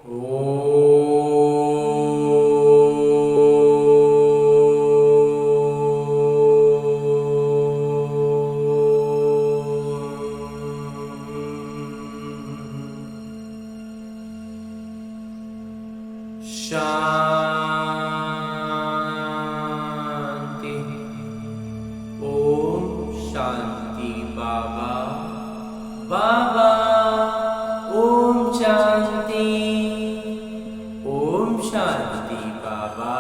ओ शांति। ओम शांति। बाबा बाबा ओम शांति। ओम शांति बाबा।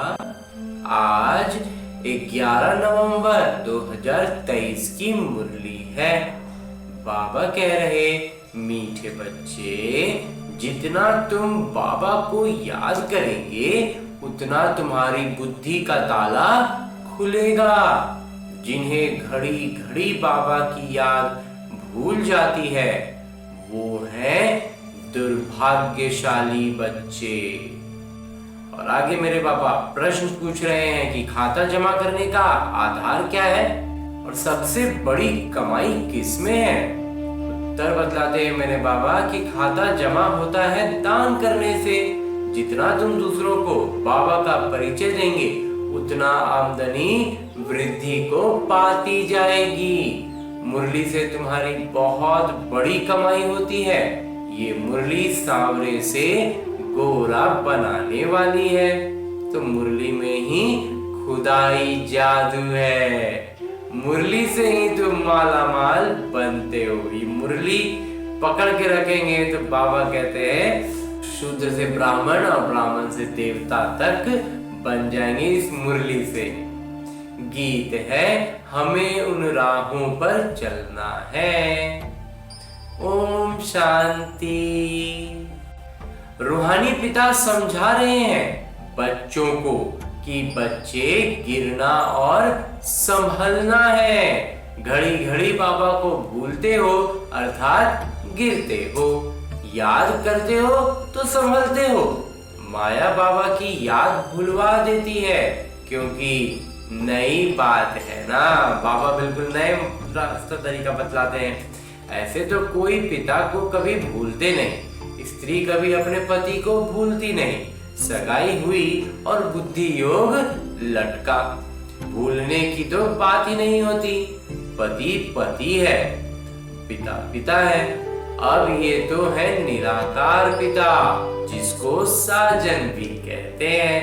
आज 11 नवंबर 2023 की मुरली है। बाबा कह रहे, मीठे बच्चे, जितना तुम बाबा को याद करेंगे उतना तुम्हारी बुद्धि का ताला खुलेगा। जिन्हें घड़ी घड़ी बाबा की याद भूल जाती है वो हैं दुर्भाग्यशाली बच्चे। और आगे मेरे बाबा प्रश्न पूछ रहे हैं कि खाता जमा करने का आधार क्या है और सबसे बड़ी कमाई किसमें है। उत्तर बतलाते हैं मेरे बाबा कि खाता जमा होता है दान करने से। जितना तुम दूसरों को बाबा का परिचय देंगे उतना आमदनी वृद्धि को पाती जाएगी। मुरली से तुम्हारी बहुत बड़ी कमाई होती है। ये मुरली सांवरे से गोरा बनाने वाली है। तो मुरली में ही खुदाई जादू है। मुरली से ही तुम माला माल बनते हो। ये मुरली पकड़ के रखेंगे तो बाबा कहते हैं शूद्र से ब्राह्मण और ब्राह्मण से देवता तक बन जाएंगे इस मुरली से। गीत है, हमें उन राहों पर चलना है। ओम शांति। रूहानी पिता समझा रहे हैं बच्चों को कि बच्चे गिरना और संभलना है। घड़ी घड़ी बाबा को भूलते हो अर्थात गिरते हो, याद करते हो तो संभलते हो। माया बाबा की याद भूलवा देती है क्योंकि नई बात है ना। बाबा बिल्कुल नए रास्ता तरीका बतलाते हैं। ऐसे तो कोई पिता को कभी भूलते नहीं, स्त्री कभी अपने पति को भूलती नहीं। सगाई हुई और बुद्धि योग लटका, भूलने की तो बात ही नहीं होती। पति पति है, पिता पिता है। अब ये तो है निराकार पिता जिसको साजन भी कहते हैं।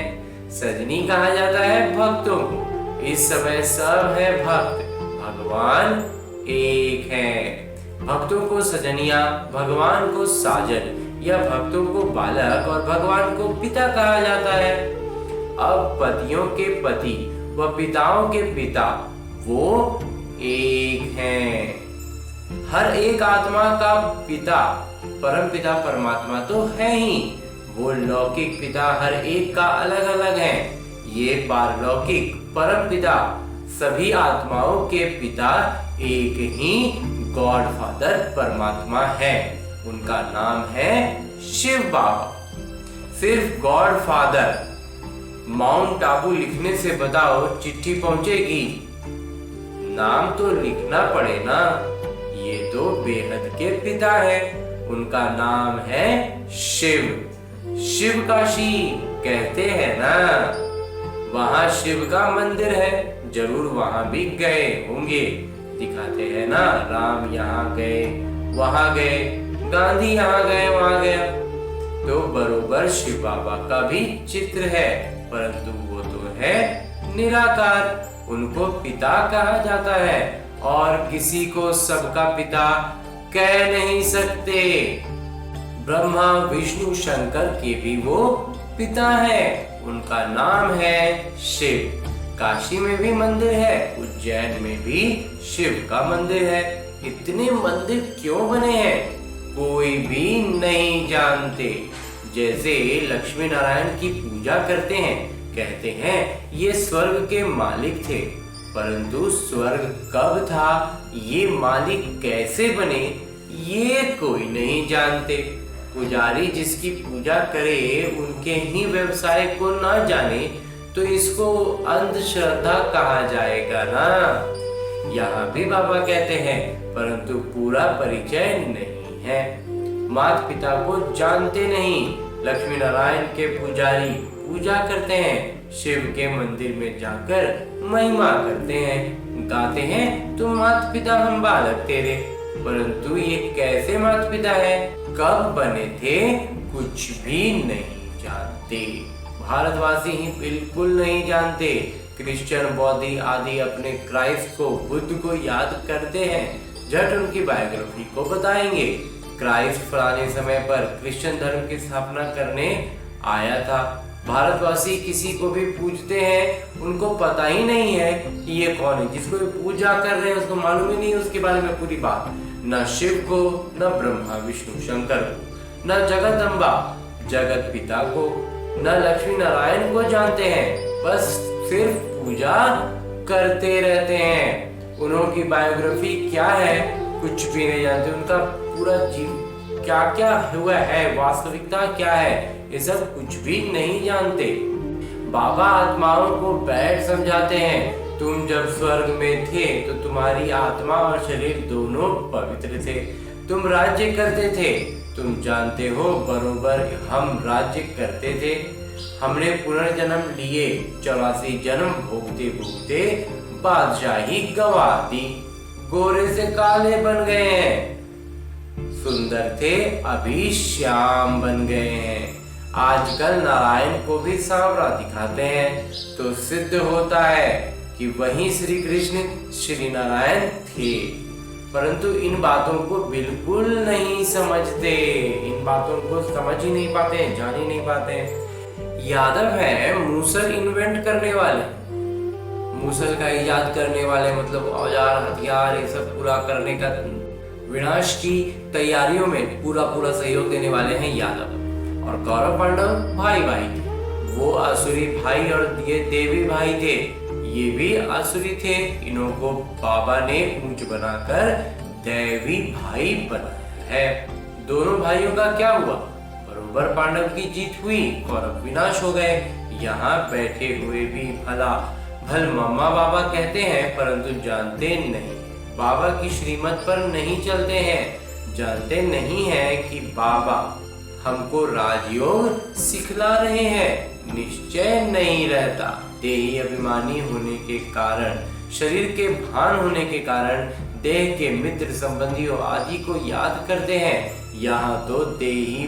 सजनी कहा जाता है भक्तों को। इस समय सब है भक्त, भगवान एक है। भक्तों को सजनिया, भगवान को साजन, या भक्तों को बालक और भगवान को पिता कहा जाता है। अब पतियों के पति व पिताओं के पिता वो एक हैं। हर एक आत्मा का पिता परम पिता परमात्मा तो है ही। वो लौकिक पिता हर एक का अलग अलग है। ये पारलौकिक परम पिता सभी आत्माओं के पिता एक ही गॉड फादर परमात्मा है। उनका नाम है शिव बाबा। सिर्फ गॉड फादर। माउंट आबू लिखने से बताओ चिट्ठी पहुंचेगी? नाम तो लिखना पड़े ना। ये तो बेहद के पिता है। उनका नाम है शिव। शिव काशी कहते हैं ना। वहां शिव का मंदिर है, जरूर वहां भी गए होंगे। दिखाते हैं ना, राम यहाँ गए वहां गए, गांधी यहाँ गए वहां गया। तो बरोबर शिव बाबा का भी चित्र है, परंतु वो तो है निराकार। उनको पिता कहा जाता है और किसी को सबका पिता कह नहीं सकते। ब्रह्मा विष्णु शंकर के भी वो पिता है। उनका नाम है शिव। काशी में भी मंदिर है, उज्जैन में भी शिव का मंदिर है। इतने मंदिर क्यों बने हैं कोई भी नहीं जानते। जैसे लक्ष्मी नारायण की पूजा करते हैं, कहते हैं ये स्वर्ग के मालिक थे, परंतु स्वर्ग कब था, ये मालिक कैसे बने, ये कोई नहीं जानते। पुजारी जिसकी पूजा करे उनके ही व्यवसाय को ना जाने तो इसको अंधश्रद्धा कहा जाएगा ना। यहाँ भी बाबा कहते हैं परंतु पूरा परिचय नहीं है। माता पिता को जानते नहीं, लक्ष्मी नारायण के पुजारी पूजा करते हैं, शिव के मंदिर में जाकर महिमा करते हैं, गाते हैं तुम माता पिता हम बालक तेरे। परंतु ये कैसे माता पिता है, कब बने थे, कुछ भी नहीं जानते। भारतवासी ही बिल्कुल नहीं जानते। क्रिश्चियन, बौद्ध आदि अपने क्राइस्ट को, बुद्ध को याद करते हैं, झट उनकी बायोग्राफी को बताएंगे। क्राइस्ट फलाने समय पर क्रिश्चियन धर्म की स्थापना करने आया था। भारतवासी किसी को भी पूछते हैं, उनको पता ही नहीं है कि ये कौन है। जिसको पूजा कर रहे हैं उसको मालूम ही नहीं उसके बारे में पूरी बात। न शिव को, न ब्रह्मा विष्णु शंकर को, न जगदम्बा जगत पिता को, न लक्ष्मी नारायण को जानते हैं। बस सिर्फ पूजा करते रहते हैं। उन्होंने बायोग्राफी क्या है कुछ भी नहीं जानते। उनका पूरा जीव क्या क्या हुआ है, वास्तविकता क्या है, ये सब कुछ भी नहीं जानते। बाबा आत्माओं को बैठ समझाते हैं, तुम जब स्वर्ग में थे तो तुम्हारी आत्मा और शरीर दोनों पवित्र थे। तुम राज्य करते थे, तुम जानते हो बरोबर हम राज्य करते थे। हमने पुनर्जन्म लिए, 84 जन्म भोगते भोगते बादशाही गवा दी। गोरे से काले बन गए हैं, सुंदर थे अभी श्याम बन गए हैं। आजकल नारायण को भी सांवरा दिखाते हैं तो सिद्ध होता है कि वही श्री कृष्ण श्री नारायण थे। परंतु इन बातों को बिल्कुल नहीं समझते, इन बातों को समझ ही नहीं पाते, जान ही नहीं पाते। यादव है मूसल इन्वेंट करने वाले, मूसल का इजाद करने वाले, मतलब औजार हथियार ये सब पूरा करने का, विनाश की तैयारियों में पूरा सहयोग देने वाले हैं यादव। और कौरव पांडव भाई भाई थे, वो आसुरी भाई और ये देवी भाई थे, ये भी आसुरी थे। इन्हों को बाबा ने ऊंच बनाकर देवी भाई बनाया है। दोनों भाइयों का क्या हुआ, बरोबर पांडव की जीत हुई, कौरव विनाश हो गए। यहाँ बैठे हुए भी भल मम्मा बाबा कहते हैं परंतु जानते नहीं, बाबा की श्रीमत पर नहीं चलते हैं, जानते नहीं है कि बाबा हमको राजयोग सिखला रहे हैं। निश्चय नहीं रहता, देही अभिमानी होने के कारण, शरीर के भान होने के कारण देह के मित्र संबंधियों आदि को याद करते हैं। यहाँ तो देही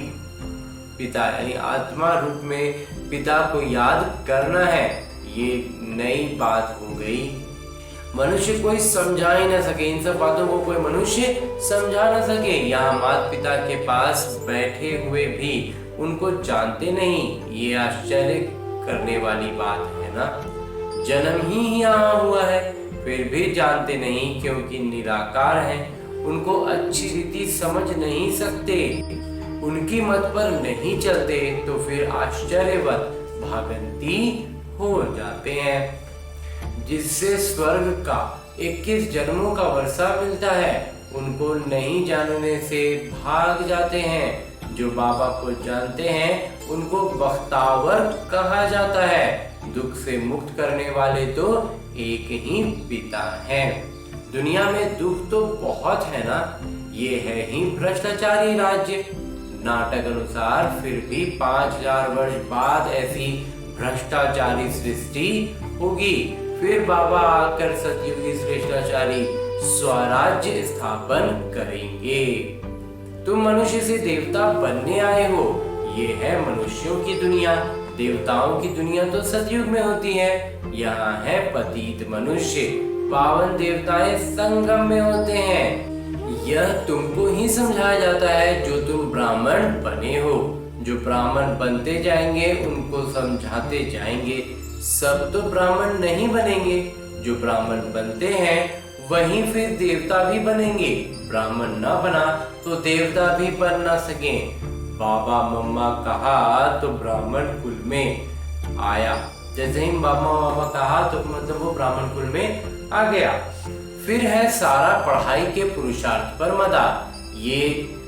पिता यानी आत्मा रूप में पिता को याद करना है, ये नई बात हो गई। मनुष्य कोई समझा ही न सके, इन सब बातों को कोई मनुष्य समझा न सके। यहाँ माता पिता के पास बैठे हुए भी उनको जानते नहीं, ये आश्चर्य करने वाली बात है ना। जन्म ही यहाँ हुआ है फिर भी जानते नहीं, क्योंकि निराकार है, उनको अच्छी रीति समझ नहीं सकते, उनकी मत पर नहीं चलते तो फिर आश्चर्यवत भागंती हो जाते हैं, जिससे स्वर्ग का 21 जन्मों का वर्षा मिलता है। उनको नहीं जानने से भाग जाते हैं। जो बाबा को जानते हैं उनको बख्तावर कहा जाता है। दुख से मुक्त करने वाले तो एक ही पिता हैं। दुनिया में दुख तो बहुत है ना, ये है ही भ्रष्टाचारी राज्य। नाटक अनुसार फिर भी 5000 वर्ष बाद ऐसी भ्रष्टाचारी सृष्टि होगी, फिर बाबा आकर सतयुगी श्रेष्ठाचारी स्वराज्य स्थापन करेंगे। तुम मनुष्य से देवता बनने आए हो, ये है मनुष्यों की दुनिया। देवताओं की दुनिया तो सतयुग में होती है, यहाँ है पतित मनुष्य। पावन देवताएं संगम में होते हैं। यह तुमको ही समझाया जाता है जो तुम ब्राह्मण बने हो। जो ब्राह्मण बनते जाएंगे उनको समझाते जाएंगे। सब तो ब्राह्मण नहीं बनेंगे, जो ब्राह्मण बनते हैं वही फिर देवता भी बनेंगे। ब्राह्मण ना बना तो देवता भी बन ना सके। बाबा मम्मा कहा तो ब्राह्मण कुल में आया, जैसे ही बाबा मम्मा कहा तो मतलब वो ब्राह्मण कुल में आ गया। फिर है सारा पढ़ाई के पुरुषार्थ पर मदार। ये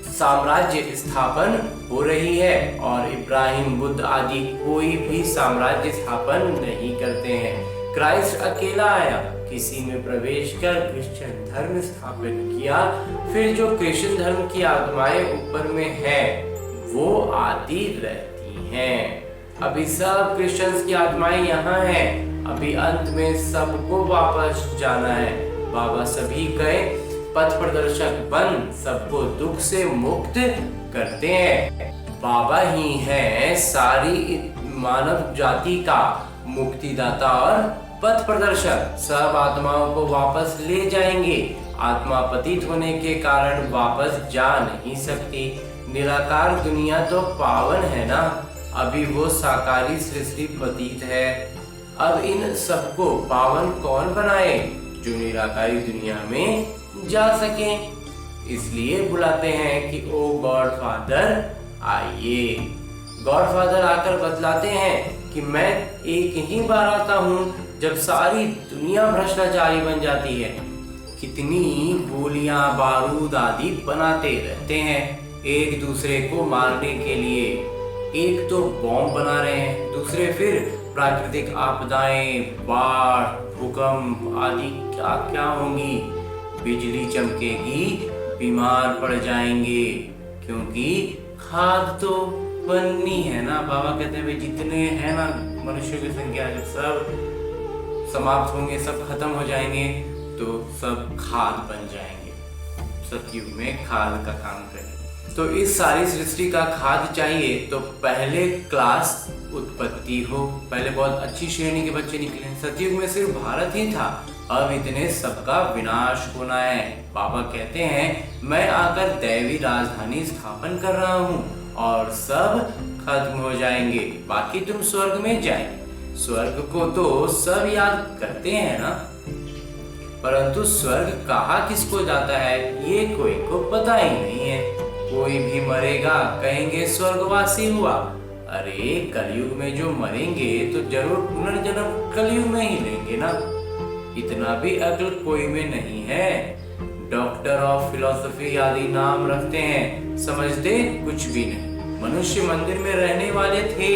साम्राज्य स्थापन हो रही है और इब्राहिम, बुद्ध आदि कोई भी साम्राज्य स्थापन नहीं करते हैं। क्राइस्ट अकेला आया, किसी में प्रवेश कर क्रिश्चियन धर्म स्थापन किया। फिर जो क्रिश्चियन धर्म की आत्माएं ऊपर में है वो आती रहती नहीं है। अभी सब क्रिश्चियंस की आत्माएं यहाँ हैं। अभी अंत में सबको वापस जाना है। बाबा सभी के पथ प्रदर्शक बन सबको दुख से मुक्त करते हैं। बाबा ही है सारी मानव जाति का मुक्तिदाता और पथ प्रदर्शक। सब आत्माओं को वापस ले जाएंगे। आत्मा पतित होने के कारण वापस जा नहीं सकती। निराकार दुनिया तो पावन है ना, अभी वो साकारी सृष्टि पतित है। अब इन सबको पावन कौन बनाए जो निराकारी दुनिया में जा सके। इसलिए बुलाते हैं कि ओ गॉड फादर आइए। गॉड फादर आकर बतलाते हैं कि मैं एक ही बार आता हूँ जब सारी दुनिया भ्रष्टाचारी बन जाती है। कितनी गोलियां बारूद आदि बनाते रहते हैं एक दूसरे को मारने के लिए। एक तो बॉम्ब बना रहे हैं, दूसरे फिर प्राकृतिक आपदाएं, बाढ़, भूकंप आदि क्या क्या होंगी। बिजली चमकेगी, बीमार पड़ जाएंगे, क्योंकि खाद तो बननी है ना। बाबा कहते हैं जितने हैं ना मनुष्यों की संख्या, जब सब समाप्त होंगे, सब खत्म हो जाएंगे, तो सब खाद बन जाएंगे। सतयुग में खाद का काम करेंगे। तो इस सारी सृष्टि का खाद चाहिए तो पहले क्लास उत्पत्ति हो। पहले बहुत अच्छी श्रेणी के बच्चे निकले। सतयुग में सिर्फ भारत ही था, अब इतने सबका विनाश होना है। बाबा कहते हैं मैं आकर दैवी राजधानी स्थापन कर रहा हूँ और सब खत्म हो जाएंगे, बाकी तुम स्वर्ग में जाएंगे। स्वर्ग को तो सब याद करते हैं ना, परंतु स्वर्ग कहाँ किसको जाता है ये कोई को पता ही नहीं है। कोई भी मरेगा कहेंगे स्वर्गवासी हुआ। अरे कलयुग में जो मरेंगे तो जरूर पुनर्जन्म कलयुग में ही लेंगे ना। इतना भी अक्ल कोई में नहीं है। डॉक्टर ऑफ फिलोसफी आदि नाम रखते हैं, समझते कुछ भी नहीं। मनुष्य मंदिर में रहने वाले थे,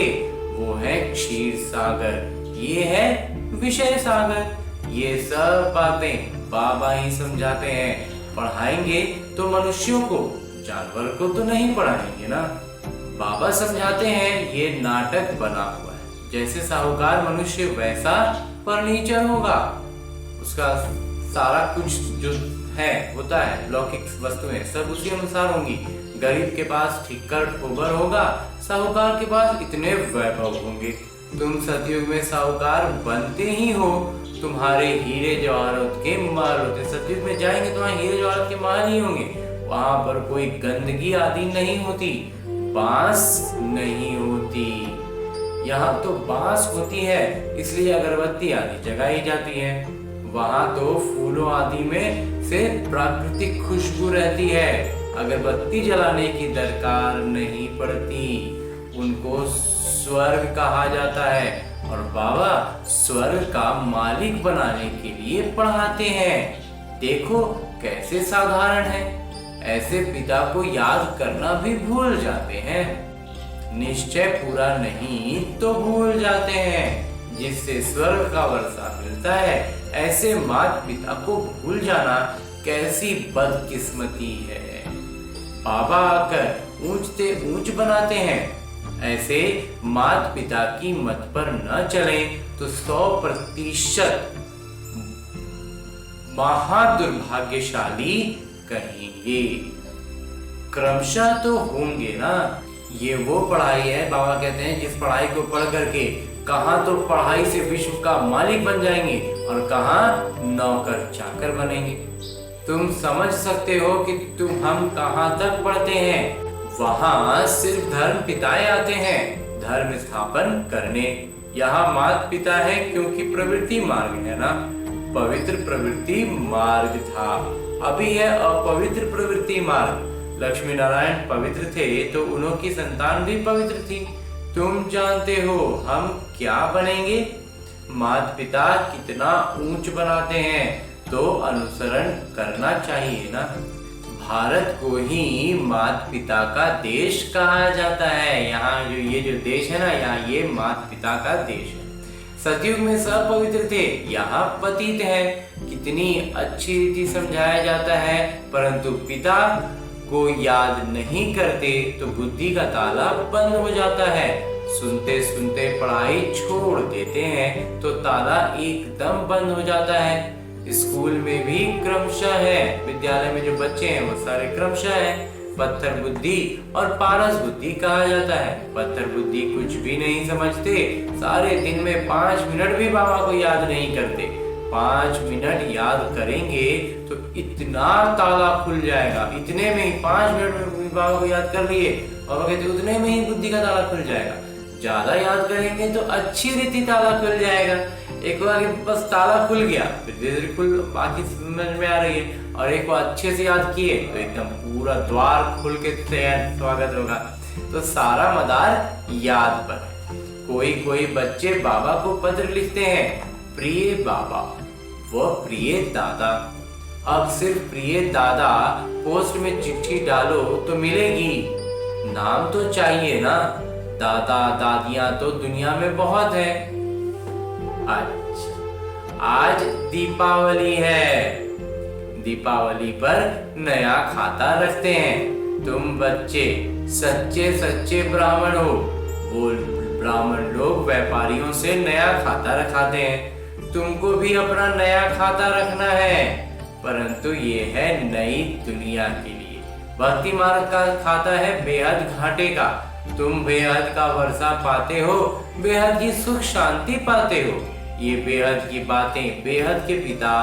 वो है क्षीर सागर, ये है विषय सागर। ये सब बातें बाबा ही समझाते हैं। पढ़ाएंगे तो मनुष्यों को, जानवर को तो नहीं पढ़ाएंगे ना। बाबा समझाते हैं ये नाटक बना हुआ है। जैसे साहूकार मनुष्य वैसा फर्नीचर होगा, उसका सारा कुछ जो है होता है, लौकिक वस्तुएं सब उसी अनुसार होंगी। गरीब के पास ठिक्कर ठोबर होगा, साहूकार के पास इतने वैभव होंगे। तुम सतयुग में साहूकार बनते ही हो, तुम्हारे हीरे जवाहरात के महल होते। सतयुग में जाएंगे तो वहाँ हीरे जवाहरात के महल ही होंगे। वहां पर कोई गंदगी आदि नहीं होती, बांस नहीं होती। यहाँ तो बांस होती है, इसलिए अगरबत्ती आदि जगाई जाती है। वहां तो फूलों आदि में से प्राकृतिक खुशबू रहती है, अगरबत्ती जलाने की दरकार नहीं पड़ती। उनको स्वर्ग कहा जाता है और बाबा स्वर्ग का मालिक बनाने के लिए पढ़ाते हैं। देखो कैसे साधारण है, ऐसे पिता को याद करना भी भूल जाते हैं। निश्चय पूरा नहीं तो भूल जाते हैं, जिससे स्वर्ग का वर्षा मिलता है। ऐसे माता पिता को भूल जाना कैसी बदकिस्मती है। बाबा आकर ऊंचते ऊंच बनाते हैं। ऐसे माता पिता की मत पर न चले तो 100% महादुर्भाग्यशाली कहेंगे। क्रमशः तो होंगे ना। ये वो पढ़ाई है, बाबा कहते हैं, जिस पढ़ाई को पढ़ करके कहाँ तो पढ़ाई से विश्व का मालिक बन जाएंगे और कहाँ नौकर चाकर बनेंगे। तुम समझ सकते हो कि हम कहाँ तक पढ़ते हैं। वहाँ सिर्फ धर्म पिताएं आते हैं धर्म स्थापन करने। यहाँ माता पिता है क्योंकि प्रवृत्ति मार्ग है ना। पवित्र प्रवृत्ति मार्ग था, अभी है अपवित्र प्रवृत्ति मार्ग। लक्ष्मी नारायण पवित्र थे तो उन्होंने संतान भी पवित्र थी। तुम जानते हो हम क्या बनेंगे। माता पिता कितना ऊंच बनाते हैं तो अनुसरण करना चाहिए ना। भारत को ही माता पिता का देश कहा जाता है। यहाँ जो देश है ना, यहाँ ये माता पिता का देश है। सतयुग में सब पवित्र थे, यहाँ पतित है। कितनी अच्छी रीति समझाया जाता है, परंतु पिता को याद नहीं करते तो बुद्धि का ताला बंद हो जाता है। सुनते सुनते पढ़ाई छोड़ देते हैं तो ताला एकदम बंद हो जाता है। स्कूल में भी क्रमशः है, विद्यालय में जो बच्चे हैं वो सारे क्रमशः हैं। पत्थर बुद्धि और पारस बुद्धि कहा जाता है। पत्थर बुद्धि कुछ भी नहीं समझते, सारे दिन में 5 मिनट भी बाबा को याद नहीं करते। 5 मिनट याद करेंगे तो इतना ताला खुल जाएगा, इतने में ही 5 मिनट में बाबा को याद कर लिए, बाबा कहते उतने में ही बुद्धि का ताला खुल जाएगा। ज्यादा याद करेंगे तो अच्छी रीति ताला खुल जाएगा। एक बार बस ताला खुल गया, फिर धीरे धीरे खुल बाकी समझ में आ रही है। और एक बार अच्छे से याद किए तो एकदम पूरा द्वार खुल के तैयार स्वागत होगा। तो सारा मदार याद पर है। कोई कोई बच्चे बाबा को पत्र लिखते हैं, प्रिय बाबा व प्रिय दादा। अब सिर्फ प्रिय दादा पोस्ट में चिट्ठी डालो तो मिलेगी, नाम तो चाहिए ना। दादा दादियां तो दुनिया में बहुत है। अच्छा, आज दीपावली है। दीपावली पर नया खाता रखते हैं। तुम बच्चे सच्चे सच्चे ब्राह्मण हो। वो ब्राह्मण लोग व्यापारियों से नया खाता रखाते हैं। तुमको भी अपना नया खाता रखना है, परंतु ये है नई दुनिया के लिए। भक्ति मार्ग का खाता है बेहद घाटे का। तुम बेहद का वर्षा पाते हो, बेहद की सुख शांति पाते हो। ये बेहद की बातें बेहद के पिता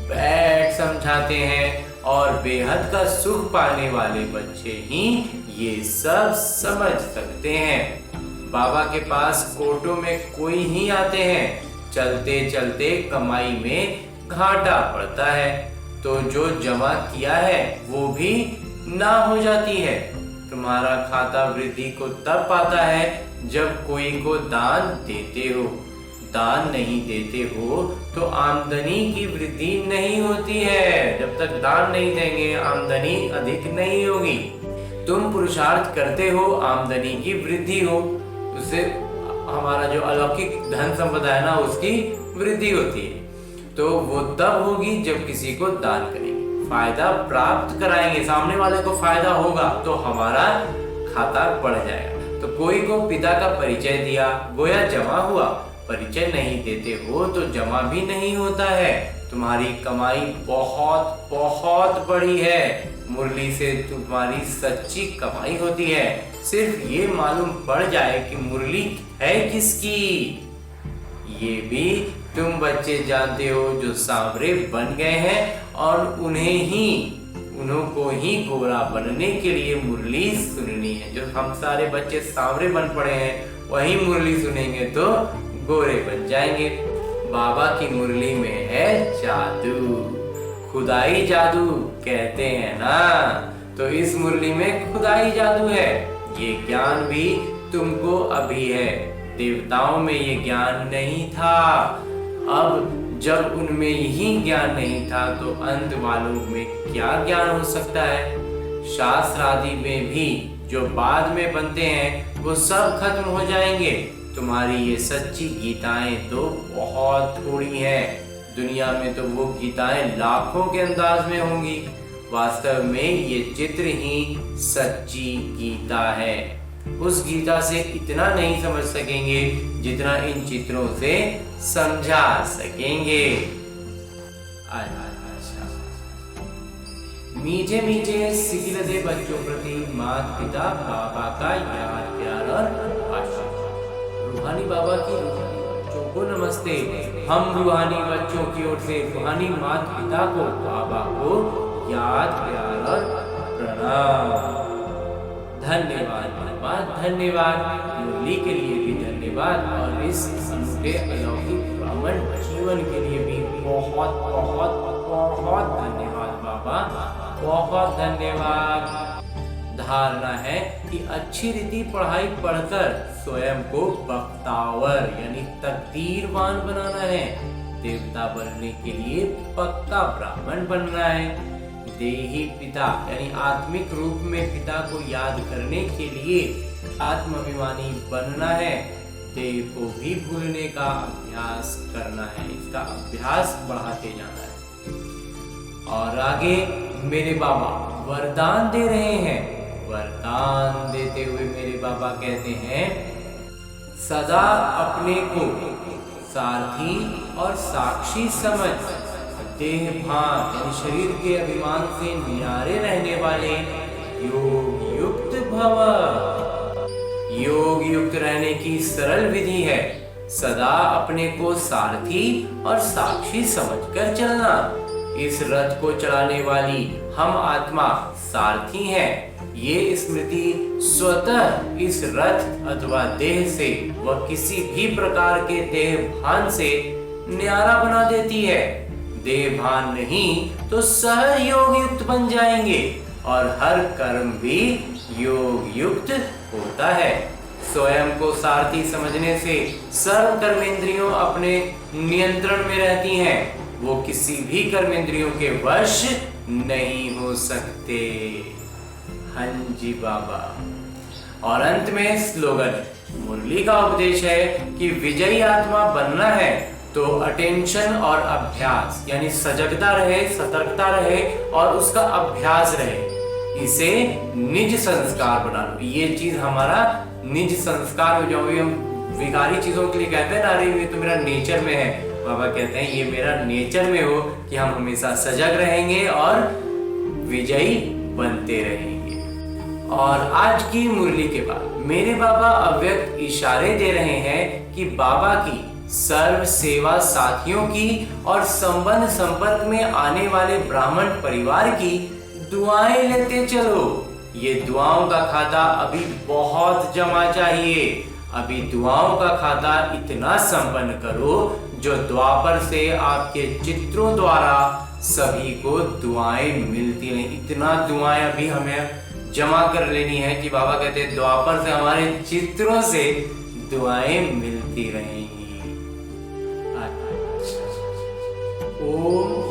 बैठ समझाते हैं और बेहद का सुख पाने वाले बच्चे ही ये सब समझ सकते हैं। बाबा के पास कोटों में कोई ही आते हैं। चलते चलते कमाई में घाटा पड़ता है तो जो जमा किया है वो भी ना हो जाती है। तुम्हारा खाता वृद्धि को तब पाता है जब कोई को दान देते हो। दान नहीं देते हो तो आमदनी की वृद्धि नहीं होती है। जब तक दान नहीं देंगे आमदनी अधिक नहीं होगी। तुम पुरुषार्थ करते हो, आमदनी की वृद्धि हो, उससे हमारा जो अलौकिक धन संपदा है ना उसकी वृद्धि होती है। तो वो तब होगी जब किसी को दान करेंगे, फायदा प्राप्त कराएंगे, सामने वाले को फायदा होगा तो हमारा खाता बढ़ जाएगा। तो कोई को पिता का परिचय दिया, गोया जमा हुआ। परिचय नहीं देते हो तो जमा भी नहीं होता है। तुम्हारी कमाई बहुत बहुत बड़ी है। मुरली से तुम्हारी सच्ची कमाई होती है। सिर्फ ये मालूम पड़ जाए कि मुरली है किसकी। ये भी तुम बच्चे जानते हो जो सांवरे बन गए हैं और उन्हों को ही गोरा बनने के लिए मुरली सुननी है। जो हम सारे बच्चे सांवरे बन पड़े हैं वही मुरली सुनेंगे तो गोरे बन जाएंगे। बाबा की मुरली में है जादू, खुदाई जादू कहते हैं ना, तो इस मुरली में खुदाई जादू है। ये ज्ञान भी तुमको अभी है, देवताओं में ये ज्ञान नहीं था। अब जब उनमें यही ज्ञान नहीं था तो अंत वालों में क्या ज्ञान हो सकता है। शास्त्र आदि में भी जो बाद में बनते हैं वो सब खत्म हो जाएंगे। तुम्हारी ये सच्ची गीताएं तो बहुत थोड़ी हैं। दुनिया में तो वो गीताएं लाखों के अंदाज में होंगी। वास्तव में ये चित्र ही सच्ची गीता है। उस गीता से इतना नहीं समझ सकेंगे जितना इन चित्रों से समझा सकेंगे। मीठे मीठे सिकिलते बच्चों प्रति माता पिता बाबा का याद प्यार और आशीर्वाद। रूहानी बाबा की रूहानी बच्चों को नमस्ते। हम रूहानी बच्चों की ओर से रूहानी माता पिता को, बाबा को याद प्यार और प्रणाम। धन्यवाद धन्यवाद धन्यवाद। मुरली के लिए भी धन्यवाद और इस अनूठे अलौकिक ब्राह्मण जीवन के लिए भी बहुत बहुत बहुत धन्यवाद बाबा, बहुत धन्यवाद। धारणा है कि अच्छी रीति पढ़ाई पढ़कर स्वयं को बख्तावर यानी तकदीरवान बनाना है। देवता बनने के लिए पक्का ब्राह्मण बनना है। देही पिता यानी आत्मिक रूप में पिता को याद करने के लिए आत्माभिमानी बनना है। देह को भी भूलने का अभ्यास करना है, इसका अभ्यास बढ़ाते जाना है। और आगे मेरे बाबा वरदान दे रहे हैं। वरदान देते हुए मेरे बाबा कहते हैं, सदा अपने को सारथी और साक्षी समझ देह भान यानी शरीर के अभिमान से न्यारे रहने वाले योग युक्त भव। योग युक्त रहने की सरल विधि है सदा अपने को सारथी और साक्षी समझकर चलना। इस रथ को चलाने वाली हम आत्मा सारथी हैं। ये स्मृति स्वतः इस रथ अथवा देह से व किसी भी प्रकार के देह भान से न्यारा बना देती है। देह भान नहीं तो सहज योग युक्त बन जाएंगे और हर कर्म भी योग युक्त होता है। स्वयं को सारथी समझने से सर्व कर्मेंद्रियों अपने नियंत्रण में रहती हैं। वो किसी भी कर्मेंद्रियों के वश नहीं हो सकते। हाँ जी बाबा। और अंत में स्लोगन मुरली का उपदेश है कि विजयी आत्मा बनना है तो अटेंशन और अभ्यास यानी सजगता रहे, सतर्कता रहे और उसका अभ्यास रहे। इसे निज संस्कार बना लो। ये चीज हमारा निज संस्कार हो जाओ। हम विकारी चीजों के लिए कहते हैं ना, अरे ये तो मेरा नेचर में है। बाबा कहते हैं ये मेरा नेचर में हो कि हम हमेशा सजग रहेंगे और विजयी बनते रहेंगे। और आज की मुरली के बाद मेरे बाबा अव्यक्त इशारे दे रहे हैं कि बाबा की सर्व सेवा साथियों की और संबंध संपर्क में आने वाले ब्राह्मण परिवार की दुआएं लेते चलो। ये दुआओं का खाता अभी बहुत जमा चाहिए। अभी दुआओं का खाता इतना संपन्न करो जो द्वापर से आपके चित्रों द्वारा सभी को दुआएं मिलती रहे। इतना दुआएं अभी हमें जमा कर लेनी है कि बाबा कहते हैं द्वापर से हमारे चित्रों से दुआएं मिलती रहेंगी। अच्छा। ओम